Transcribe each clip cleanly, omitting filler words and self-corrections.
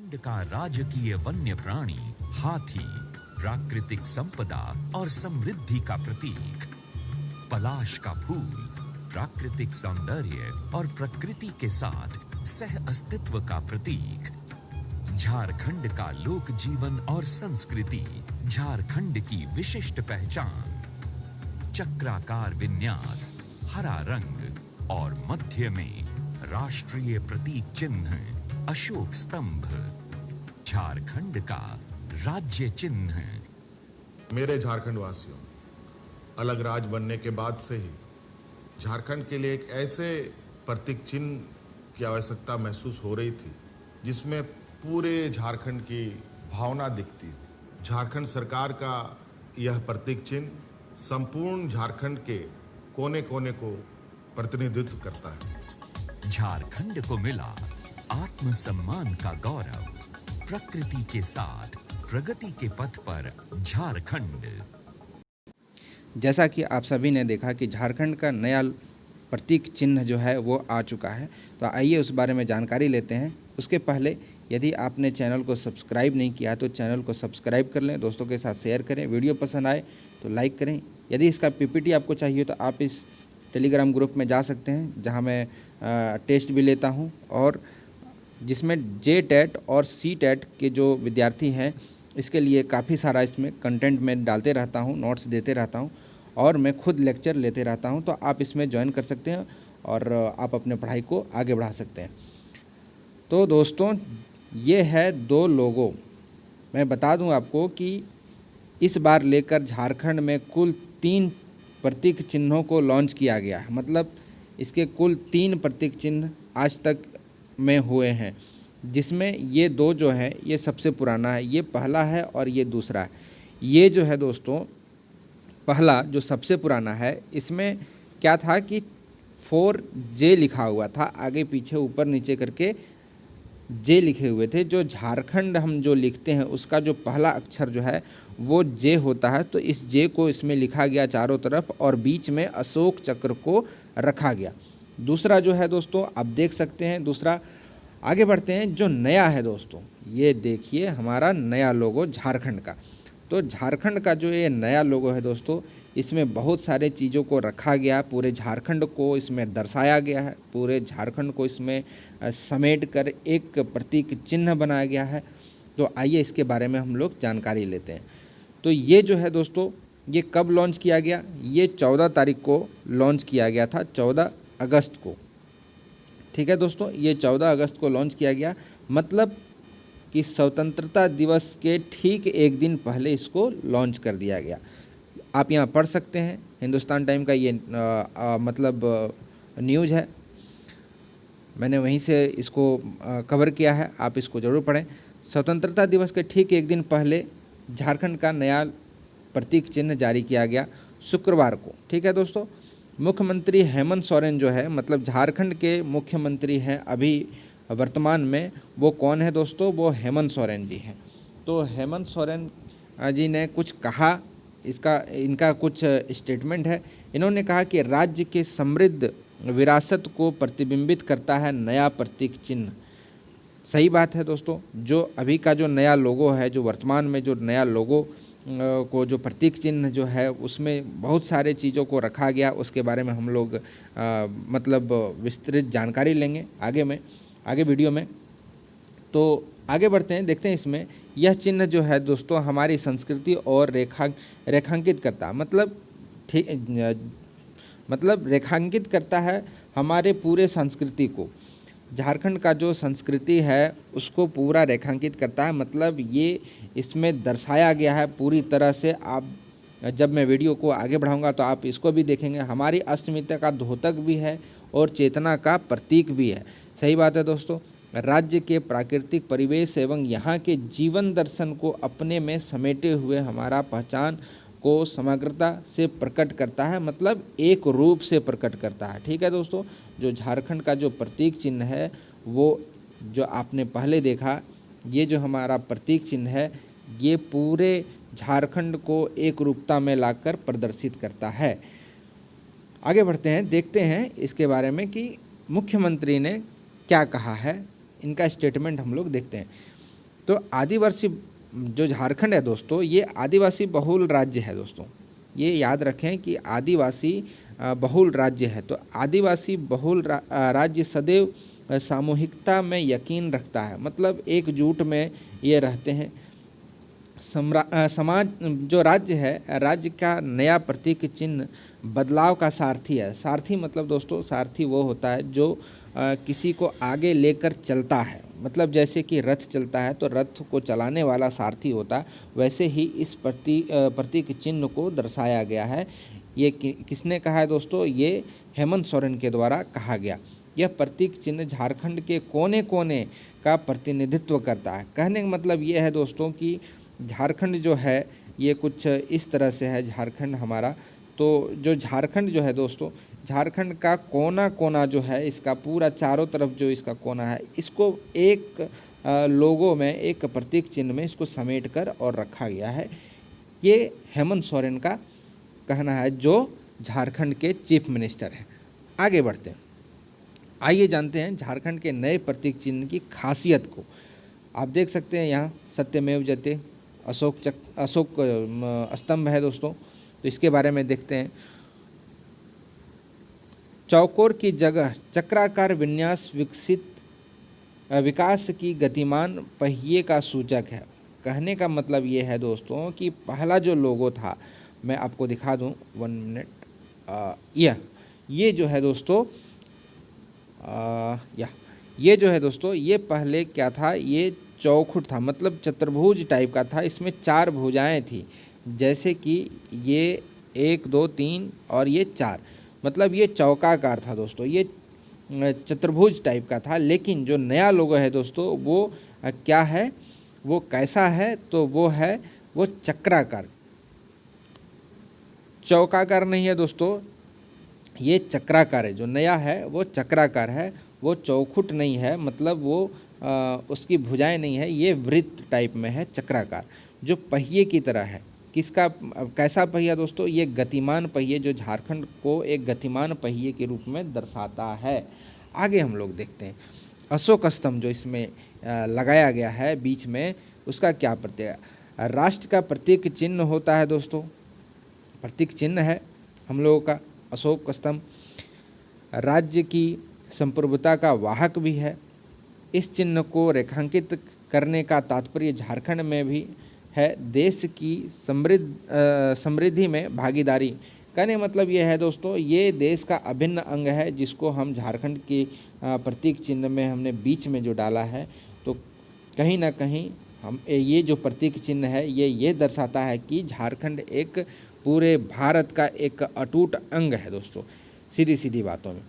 झारखंड का राजकीय वन्य प्राणी हाथी प्राकृतिक संपदा और समृद्धि का प्रतीक, पलाश का फूल प्राकृतिक सौंदर्य और प्रकृति के साथ सह अस्तित्व का प्रतीक, झारखंड का लोक जीवन और संस्कृति झारखंड की विशिष्ट पहचान, चक्राकार विन्यास, हरा रंग और मध्य में राष्ट्रीय प्रतीक चिन्ह अशोक स्तंभ, झारखंड का राज्य चिन्ह। मेरे झारखंड वासियों, अलग राज्य बनने के बाद से ही झारखंड के लिए एक ऐसे प्रतीक चिन्ह की आवश्यकता महसूस हो रही थी जिसमें पूरे झारखंड की भावना दिखती हो। झारखंड सरकार का यह प्रतीक चिन्ह संपूर्ण झारखंड के कोने कोने को प्रतिनिधित्व करता है। झारखंड को मिला आत्मसम्मान का गौरव, प्रकृति के साथ प्रगति के पथ पर झारखंड। जैसा कि आप सभी ने देखा कि झारखंड का नया प्रतीक चिन्ह जो है वो आ चुका है, तो आइए उस बारे में जानकारी लेते हैं। उसके पहले यदि आपने चैनल को सब्सक्राइब नहीं किया तो चैनल को सब्सक्राइब कर लें, दोस्तों के साथ शेयर करें, वीडियो पसंद आए तो लाइक करें। यदि इसका पीपीटी आपको चाहिए तो आप इस टेलीग्राम ग्रुप में जा सकते हैं जहां मैं टेस्ट भी लेता हूं और जिसमें JTET और CTET के जो विद्यार्थी हैं इसके लिए काफ़ी सारा इसमें कंटेंट मैं डालते रहता हूं, नोट्स देते रहता हूं और मैं खुद लेक्चर लेते रहता हूं, तो आप इसमें ज्वाइन कर सकते हैं और आप अपने पढ़ाई को आगे बढ़ा सकते हैं। तो दोस्तों, ये है 2 लोगो। मैं बता दूं आपको कि इस बार लेकर झारखंड में कुल 3 प्रतीक चिन्हों को लॉन्च किया गया है। मतलब इसके कुल 3 प्रतीक चिन्ह आज तक में हुए हैं, जिसमें ये 2 जो है ये सबसे पुराना है, ये पहला है और ये दूसरा है। ये जो है दोस्तों पहला जो सबसे पुराना है, इसमें क्या था कि 4J लिखा हुआ था, आगे पीछे ऊपर नीचे करके J लिखे हुए थे। जो झारखंड हम जो लिखते हैं उसका जो पहला अक्षर जो है वो J होता है, तो इस J को इसमें लिखा गया चारों तरफ और बीच में अशोक चक्र को रखा गया। दूसरा जो है दोस्तों आप देख सकते हैं, दूसरा आगे बढ़ते हैं। जो नया है दोस्तों, ये देखिए हमारा नया लोगो झारखंड का। तो झारखंड का जो ये नया लोगो है दोस्तों, इसमें बहुत सारे चीज़ों को रखा गया, पूरे झारखंड को इसमें दर्शाया गया है, पूरे झारखंड को इसमें समेट कर एक प्रतीक चिन्ह बनाया गया है। तो आइए इसके बारे में हम लोग जानकारी लेते हैं। तो ये जो है दोस्तों, ये कब लॉन्च किया गया? ये 14 तारीख को लॉन्च किया गया था, 14 अगस्त को। ठीक है दोस्तों, ये 14 अगस्त को लॉन्च किया गया, मतलब कि स्वतंत्रता दिवस के ठीक एक दिन पहले इसको लॉन्च कर दिया गया। आप यहाँ पढ़ सकते हैं, हिंदुस्तान टाइम का ये मतलब न्यूज़ है, मैंने वहीं से इसको कवर किया है, आप इसको ज़रूर पढ़ें। स्वतंत्रता दिवस के ठीक एक दिन पहले झारखंड का नया प्रतीक चिन्ह जारी किया गया शुक्रवार को। ठीक है दोस्तों, मुख्यमंत्री हेमंत सोरेन जो है, मतलब झारखंड के मुख्यमंत्री हैं अभी वर्तमान में, वो कौन है दोस्तों? वो हेमंत सोरेन जी हैं। तो हेमंत सोरेन जी ने कुछ कहा, इनका कुछ स्टेटमेंट है। इन्होंने कहा कि राज्य के समृद्ध विरासत को प्रतिबिंबित करता है नया प्रतीक चिन्ह। सही बात है दोस्तों, जो अभी का जो नया लोगो है, जो वर्तमान में जो नया लोगो को जो प्रतीक चिन्ह जो है उसमें बहुत सारे चीज़ों को रखा गया, उसके बारे में हम लोग मतलब विस्तृत जानकारी लेंगे आगे वीडियो में। तो आगे बढ़ते हैं, देखते हैं इसमें यह चिन्ह जो है दोस्तों हमारी संस्कृति और रेखांकित करता, मतलब रेखांकित करता है हमारे पूरे संस्कृति को। झारखंड का जो संस्कृति है उसको पूरा रेखांकित करता है, मतलब ये इसमें दर्शाया गया है पूरी तरह से। आप जब मैं वीडियो को आगे बढ़ाऊंगा तो आप इसको भी देखेंगे। हमारी अस्मिता का द्योतक भी है और चेतना का प्रतीक भी है। सही बात है दोस्तों, राज्य के प्राकृतिक परिवेश एवं यहाँ के जीवन दर्शन को अपने में समेटे हुए हमारा पहचान को समग्रता से प्रकट करता है, मतलब एक रूप से प्रकट करता है। ठीक है दोस्तों, जो झारखंड का जो प्रतीक चिन्ह है वो जो आपने पहले देखा, ये जो हमारा प्रतीक चिन्ह है ये पूरे झारखंड को एक रूपता में लाकर प्रदर्शित करता है। आगे बढ़ते हैं, देखते हैं इसके बारे में कि मुख्यमंत्री ने क्या कहा है, इनका स्टेटमेंट हम लोग देखते हैं। तो आदिवासी जो झारखंड है दोस्तों, ये आदिवासी बहुल राज्य है दोस्तों। ये याद रखें कि आदिवासी बहुल राज्य है। तो आदिवासी बहुल राज्य सदैव सामूहिकता में यकीन रखता है, मतलब एकजुट में ये रहते हैं। समाज जो राज्य है, राज्य का नया प्रतीक चिन्ह बदलाव का सारथी है। सारथी मतलब दोस्तों, सारथी वो होता है जो किसी को आगे लेकर चलता है। मतलब जैसे कि रथ चलता है तो रथ को चलाने वाला सारथी होता है, वैसे ही इस प्रतीक चिन्ह को दर्शाया गया है। ये किसने कहा है दोस्तों? ये हेमंत सोरेन के द्वारा कहा गया। यह प्रतीक चिन्ह झारखंड के कोने कोने का प्रतिनिधित्व करता है। कहने का मतलब ये है दोस्तों कि झारखंड जो है ये कुछ इस तरह से है झारखंड हमारा। तो जो झारखंड जो है दोस्तों, झारखंड का कोना कोना जो है, इसका पूरा चारों तरफ जो इसका कोना है, इसको एक लोगो में, एक प्रतीक चिन्ह में इसको समेट कर और रखा गया है। ये हेमंत सोरेन का कहना है, जो झारखंड के चीफ मिनिस्टर हैं। आगे बढ़ते हैं, आइए जानते हैं झारखंड के नए प्रतीक चिन्ह की खासियत को। आप देख सकते हैं यहाँ सत्यमेव जयते, अशोक स्तंभ है दोस्तों। तो इसके बारे में देखते हैं। चौकोर की जगह चक्राकार विन्यास विकास की गतिमान पहिए का सूचक है। कहने का मतलब ये है दोस्तों कि पहला जो लोगो था, मैं आपको दिखा दूं, 1 मिनट। ये जो है दोस्तों, ये जो है दोस्तों, ये पहले क्या था? ये चौखुट था, मतलब चतुर्भुज टाइप का था। इसमें 4 भुजाएं थी, जैसे कि ये 1 2 3 और ये 4, मतलब ये चौकाकार था दोस्तों। ये चतुर्भुज टाइप का था। लेकिन जो नया लोगो है दोस्तों, वो क्या है, वो कैसा है? तो वो चक्राकार, चौकाकार नहीं है दोस्तों, ये चक्राकार है। जो नया है वो चक्राकार है, वो चौखुट नहीं है, मतलब वो उसकी भुजाएं नहीं है, ये वृत्त टाइप में है, चक्राकार, जो पहिए की तरह है। किसका कैसा पहिया दोस्तों? ये गतिमान पहिए, जो झारखंड को एक गतिमान पहिए के रूप में दर्शाता है। आगे हम लोग देखते हैं अशोक स्तंभ जो इसमें लगाया गया है बीच में, उसका क्या प्रतीक है? राष्ट्र का प्रतीक चिन्ह होता है दोस्तों, प्रतीक चिन्ह है हम लोगों का अशोक स्तंभ। राज्य की संप्रभुता का वाहक भी है। इस चिन्ह को रेखांकित करने का तात्पर्य झारखंड में भी है देश की समृद्धि में भागीदारी। कहने मतलब ये है दोस्तों, ये देश का अभिन्न अंग है, जिसको हम झारखंड के प्रतीक चिन्ह में हमने बीच में जो डाला है। तो कहीं ना कहीं हम ये जो प्रतीक चिन्ह है, ये दर्शाता है कि झारखंड एक पूरे भारत का एक अटूट अंग है दोस्तों। सीधी सीधी बातों में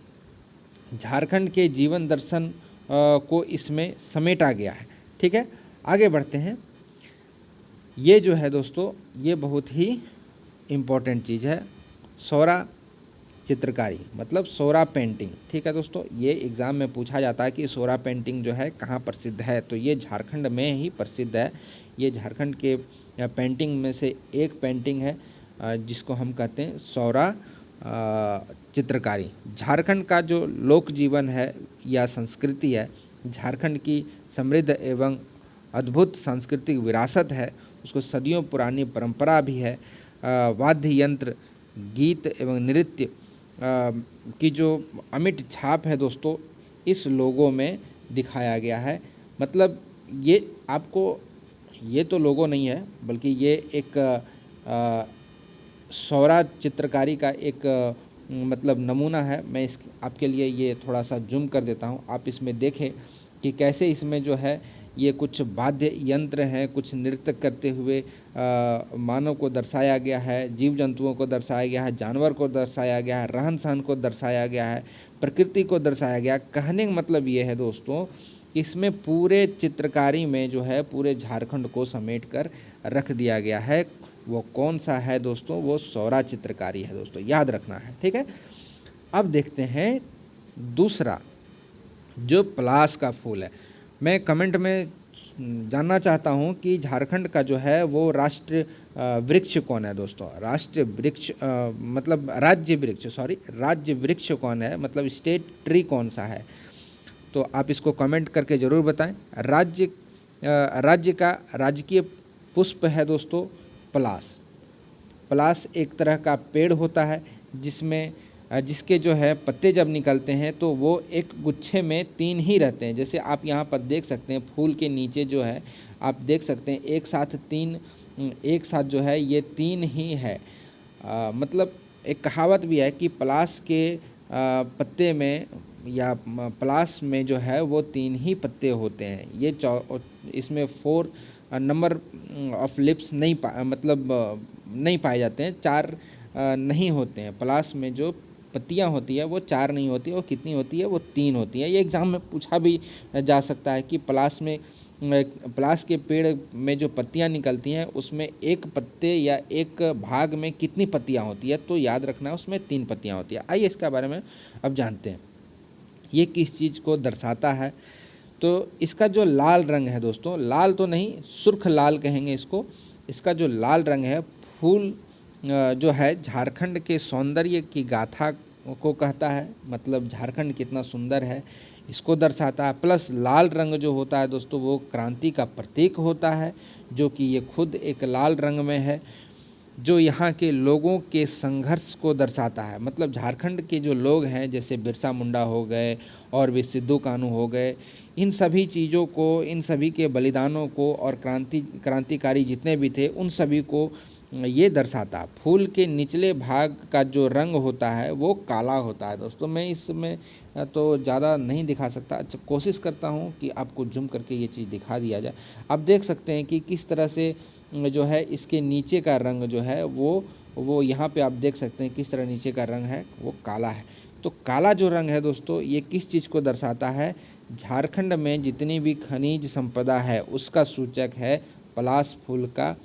झारखंड के जीवन दर्शन को इसमें समेटा गया है। ठीक है, आगे बढ़ते हैं। ये जो है दोस्तों, ये बहुत ही इम्पोर्टेंट चीज़ है, सौरा चित्रकारी, मतलब सौरा पेंटिंग। ठीक है दोस्तों, ये एग्ज़ाम में पूछा जाता है कि सौरा पेंटिंग जो है कहाँ प्रसिद्ध है, तो ये झारखंड में ही प्रसिद्ध है। ये झारखंड के पेंटिंग में से एक पेंटिंग है, जिसको हम कहते हैं सौरा चित्रकारी। झारखंड का जो लोक जीवन है या संस्कृति है, झारखंड की समृद्ध एवं अद्भुत सांस्कृतिक विरासत है, उसको सदियों पुरानी परंपरा भी है। वाद्य यंत्र, गीत एवं नृत्य की जो अमिट छाप है दोस्तों, इस लोगों में दिखाया गया है। मतलब ये आपको, ये तो लोगो नहीं है, बल्कि ये एक सौरा चित्रकारी का एक मतलब नमूना है। मैं इस आपके लिए ये थोड़ा सा जूम कर देता हूँ, आप इसमें देखें कि कैसे इसमें जो है ये कुछ वाद्य यंत्र हैं, कुछ नृत्य करते हुए मानव को दर्शाया गया है, जीव जंतुओं को दर्शाया गया है, जानवर को दर्शाया गया है, रहन सहन को दर्शाया गया है, प्रकृति को दर्शाया गया। कहने का मतलब ये है दोस्तों, इसमें पूरे चित्रकारी में जो है पूरे झारखंड को समेट कर रख दिया गया है। वो कौन सा है दोस्तों? वो सौरा चित्रकारी है दोस्तों, याद रखना है। ठीक है, अब देखते हैं दूसरा, जो पलाश का फूल है। मैं कमेंट में जानना चाहता हूं कि झारखंड का जो है वो राष्ट्र वृक्ष कौन है दोस्तों? राष्ट्र वृक्ष मतलब राज्य वृक्ष कौन है, मतलब स्टेट ट्री कौन सा है? तो आप इसको कमेंट करके ज़रूर बताएं। राज्य राज्य का राजकीय पुष्प है दोस्तों पलाश। पलाश एक तरह का पेड़ होता है जिसमें जिसके जो है पत्ते जब निकलते हैं तो वो एक गुच्छे में 3 ही रहते हैं। जैसे आप यहाँ पर देख सकते हैं फूल के नीचे जो है आप देख सकते हैं एक साथ जो है ये 3 ही है। मतलब एक कहावत भी है कि पलाश के पत्ते में या पलाश में जो है वो 3 ही पत्ते होते हैं। ये इसमें 4 नंबर ऑफ लिप्स नहीं पाए जाते हैं, 4 नहीं होते हैं। पलाश में जो पत्तियां होती है वो 4 नहीं होती है, वो कितनी होती है, वो 3 होती है। ये एग्ज़ाम में पूछा भी जा सकता है कि पलाश के पेड़ में जो पत्तियां निकलती हैं उसमें एक पत्ते या एक भाग में कितनी पत्तियां होती है, तो याद रखना उसमें 3 पत्तियां होती है। आइए इसके बारे में अब जानते हैं ये किस चीज़ को दर्शाता है। तो इसका जो लाल रंग है दोस्तों, लाल तो नहीं सुर्ख लाल कहेंगे इसको, इसका जो लाल रंग है फूल जो है झारखंड के सौंदर्य की गाथा को कहता है। मतलब झारखंड कितना सुंदर है इसको दर्शाता है। प्लस लाल रंग जो होता है दोस्तों वो क्रांति का प्रतीक होता है, जो कि ये खुद एक लाल रंग में है, जो यहाँ के लोगों के संघर्ष को दर्शाता है। मतलब झारखंड के जो लोग हैं जैसे बिरसा मुंडा हो गए और भी सिद्धू कान्हू हो गए, इन सभी चीज़ों को, इन सभी के बलिदानों को और क्रांतिकारी जितने भी थे उन सभी को ये दर्शाता। फूल के निचले भाग का जो रंग होता है वो काला होता है दोस्तों। मैं इसमें तो ज़्यादा नहीं दिखा सकता, अच्छा कोशिश करता हूँ कि आपको जूम करके ये चीज़ दिखा दिया जाए। आप देख सकते हैं कि किस तरह से जो है इसके नीचे का रंग जो है वो यहाँ पे आप देख सकते हैं किस तरह नीचे का रंग है वो काला है। तो काला जो रंग है दोस्तों ये किस चीज़ को दर्शाता है, झारखंड में जितनी भी खनिज संपदा है उसका सूचक है पलाश फूल का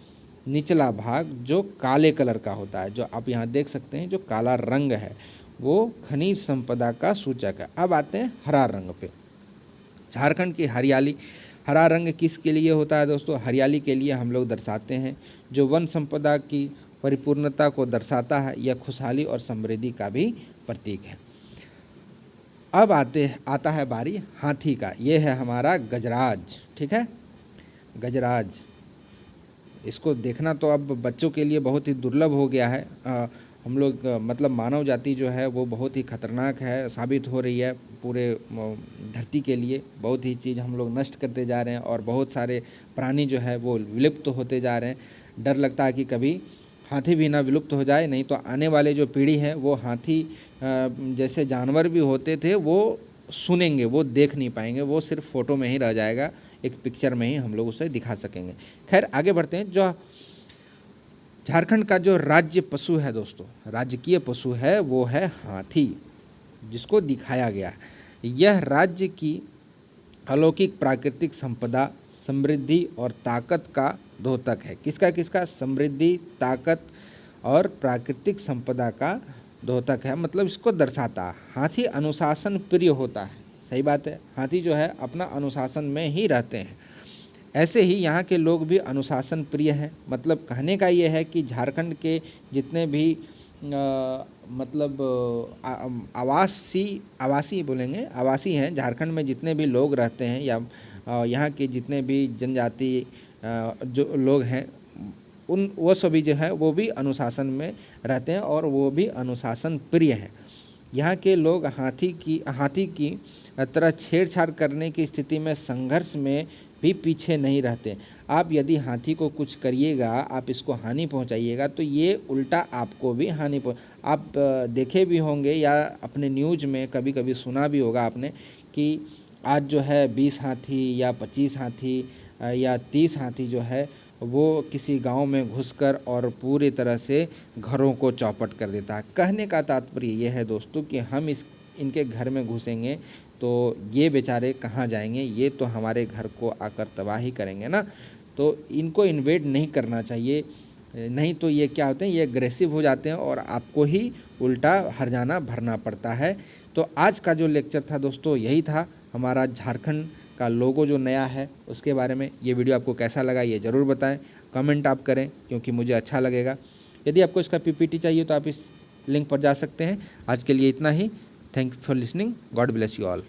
निचला भाग जो काले कलर का होता है। जो आप यहाँ देख सकते हैं जो काला रंग है वो खनिज संपदा का सूचक है। अब आते हैं हरा रंग पे। झारखंड की हरियाली, हरा रंग किसके लिए होता है दोस्तों, हरियाली के लिए हम लोग दर्शाते हैं, जो वन संपदा की परिपूर्णता को दर्शाता है। यह खुशहाली और समृद्धि का भी प्रतीक है। अब आता है बारी हाथी का। ये है हमारा गजराज, ठीक है, गजराज। इसको देखना तो अब बच्चों के लिए बहुत ही दुर्लभ हो गया है। हम लोग मतलब मानव जाति जो है वो बहुत ही खतरनाक है साबित हो रही है पूरे धरती के लिए। बहुत ही चीज़ हम लोग नष्ट करते जा रहे हैं और बहुत सारे प्राणी जो है वो विलुप्त होते जा रहे हैं। डर लगता है कि कभी हाथी भी ना विलुप्त हो जाए, नहीं तो आने वाले जो पीढ़ी है वो हाथी जैसे जानवर भी होते थे वो सुनेंगे, वो देख नहीं पाएंगे, वो सिर्फ फ़ोटो में ही रह जाएगा, एक पिक्चर में ही हम लोग उसे दिखा सकेंगे। खैर आगे बढ़ते हैं। जो झारखंड का जो राज्य पशु है दोस्तों, राजकीय पशु है वो है हाथी, जिसको दिखाया गया है। यह राज्य की अलौकिक प्राकृतिक संपदा, समृद्धि और ताकत का द्योतक है। किसका समृद्धि, ताकत और प्राकृतिक संपदा का द्योतक है, मतलब इसको दर्शाता है। हाथी अनुशासन प्रिय होता है, सही बात है, हाथी जो है अपना अनुशासन में ही रहते हैं। ऐसे ही यहाँ के लोग भी अनुशासन प्रिय हैं। मतलब कहने का ये है कि झारखंड के जितने भी मतलब आवासी हैं, झारखंड में जितने भी लोग रहते हैं या यहाँ के जितने भी जनजाति जो लोग हैं वो सभी जो है वो भी अनुशासन में रहते हैं और वो भी अनुशासन प्रिय हैं। यहाँ के लोग हाथी की तरह छेड़छाड़ करने की स्थिति में संघर्ष में भी पीछे नहीं रहते। आप यदि हाथी को कुछ करिएगा, आप इसको हानि पहुँचाइएगा तो ये उल्टा आपको भी हानि आप देखे भी होंगे या अपने न्यूज़ में कभी कभी सुना भी होगा आपने कि आज जो है 20 हाथी या 25 हाथी या 30 हाथी जो है वो किसी गांव में घुसकर और पूरी तरह से घरों को चौपट कर देता है। कहने का तात्पर्य ये है दोस्तों कि हम इनके घर में घुसेंगे तो ये बेचारे कहाँ जाएंगे, ये तो हमारे घर को आकर तबाही करेंगे ना। तो इनको इन्वेड नहीं करना चाहिए, नहीं तो ये क्या होते हैं, ये एग्रेसिव हो जाते हैं और आपको ही उल्टा हर्जाना भरना पड़ता है। तो आज का जो लेक्चर था दोस्तों यही था, हमारा झारखंड का लोगो जो नया है उसके बारे में। ये वीडियो आपको कैसा लगा ये ज़रूर बताएं, कमेंट आप करें क्योंकि मुझे अच्छा लगेगा। यदि आपको इसका पीपीटी चाहिए तो आप इस लिंक पर जा सकते हैं। आज के लिए इतना ही। Thank you for listening. God bless you all.